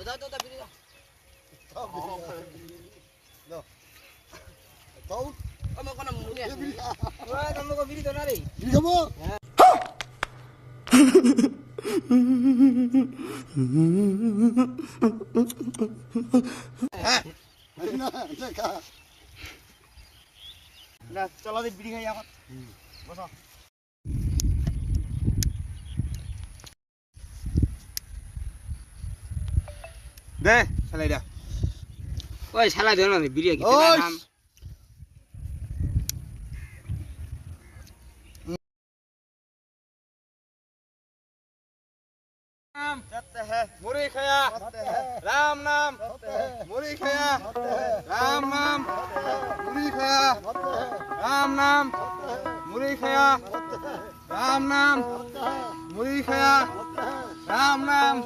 দাও দাও বিড়ি দাও দাও দাও আমার কোন মুনি আছে ওই তোমাকে বিড়ি দাও না রে বিড়ি খাবো হ্যাঁ না দেখা না চলো দি বিড়ি খাই এখন বসো দে চালাই দে ওই শালা দেও না বিড়ি কি ওই নাম नाम सत्य है मुरी खया राम नाम मुरी खया राम नाम मुरी खया राम नाम मुरी खया राम नाम मुरी खया राम नाम